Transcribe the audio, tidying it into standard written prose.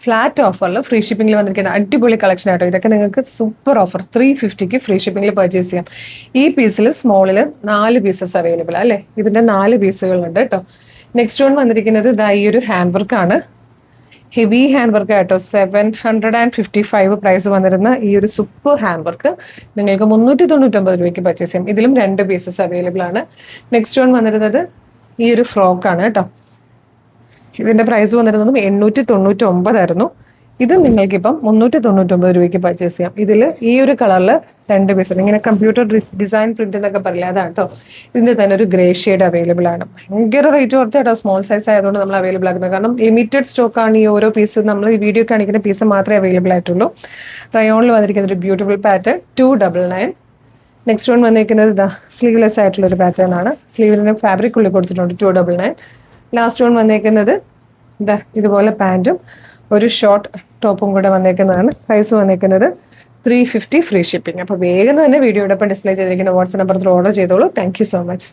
Flat ഓഫറിൽ free ഷിപ്പിംഗിൽ വന്നിരിക്കുന്ന അടിപൊളി കളക്ഷൻ ആട്ടോ. ഇതൊക്കെ നിങ്ങൾക്ക് സൂപ്പർ ഓഫർ 350 ഫ്രീ ഷിപ്പിംഗിൽ പർച്ചേസ് ചെയ്യാം. ഈ പീസിൽ സ്മോളിൽ 4 പീസസ് അവൈലബിൾ അല്ലേ. ഇതിന്റെ 4 പീസുകളുണ്ട് കേട്ടോ. നെക്സ്റ്റ് വൺ വന്നിരിക്കുന്നത് ഇതാ ഈ ഒരു ഹാൻഡ് വർക്ക് ആണ്. ഹെവി ഹാൻഡ് വർക്ക് ആട്ടോ. 755 പ്രൈസ് വന്നിരുന്ന ഈ ഒരു സൂപ്പർ ഹാൻഡ് വർക്ക് നിങ്ങൾക്ക് 399 രൂപയ്ക്ക് പർച്ചേസ് ചെയ്യാം. ഇതിലും 2 പീസസ് അവൈലബിൾ ആണ്. നെക്സ്റ്റ് വൺ വന്നിരുന്നത് ഈ ഒരു ഫ്രോക്ക് ആണ് കേട്ടോ. ഇതിന്റെ പ്രൈസ് വന്നിരുന്നതും 899 ആയിരുന്നു. ഇത് നിങ്ങൾക്കിപ്പം 399 രൂപയ്ക്ക് പർച്ചേസ് ചെയ്യാം. ഇതിൽ ഈ ഒരു കളറിൽ 2 പീസ് ഇങ്ങനെ കമ്പ്യൂട്ടർ ഡിസൈൻ പ്രിന്റ് എന്നൊക്കെ പറയില്ല, അതാണ് കേട്ടോ. ഇതിന്റെ തന്നെ ഒരു ഗ്രേ ഷെയ്ഡ് അവൈലബിൾ ആണ്. ഭയങ്കര റേറ്റ് കുറച്ചാട്ടോ. സ്മോൾ സൈസ് ആയതുകൊണ്ട് നമ്മൾ അവൈലബിൾ ആക്കുന്നത്. കാരണം ലിമിറ്റഡ് സ്റ്റോക്ക് ആണ് ഈ ഓരോ പീസ്. നമ്മൾ ഈ വീഡിയോ കാണിക്കുന്ന പീസ് മാത്രമേ അവൈലബിൾ ആയിട്ടുള്ളൂ. റയോണിൽ വന്നിരിക്കുന്ന ഒരു ബ്യൂട്ടിഫുൾ പാറ്റേൺ 299. നെക്സ്റ്റ് വൺ വന്നിരിക്കുന്നത് ഇതാ സ്ലീവ്ലെസ് ആയിട്ടുള്ള ഒരു പാറ്റേൺ ആണ്. സ്ലീവിന് ഫാബ്രിക് ഉള്ളിൽ കൊടുത്തിട്ടുണ്ട് 299. ലാസ്റ്റ് വൺ വന്നേക്കുന്നത് ഇതാ ഇതുപോലെ പാൻറ്റും ഒരു ഷോർട്ട് ടോപ്പും കൂടെ വന്നേക്കുന്നതാണ്. പ്രൈസ് വന്നേക്കുന്നത് 350 ഫ്രീ ഷിപ്പിംഗ്. അപ്പോൾ വേഗം തന്നെ വീഡിയോടൊപ്പം ഡിസ്പ്ലേ ചെയ്തിരിക്കുന്ന വാട്സ്ആപ്പ് നമ്പറിൽ ഓർഡർ ചെയ്തോളൂ. Thank you so much.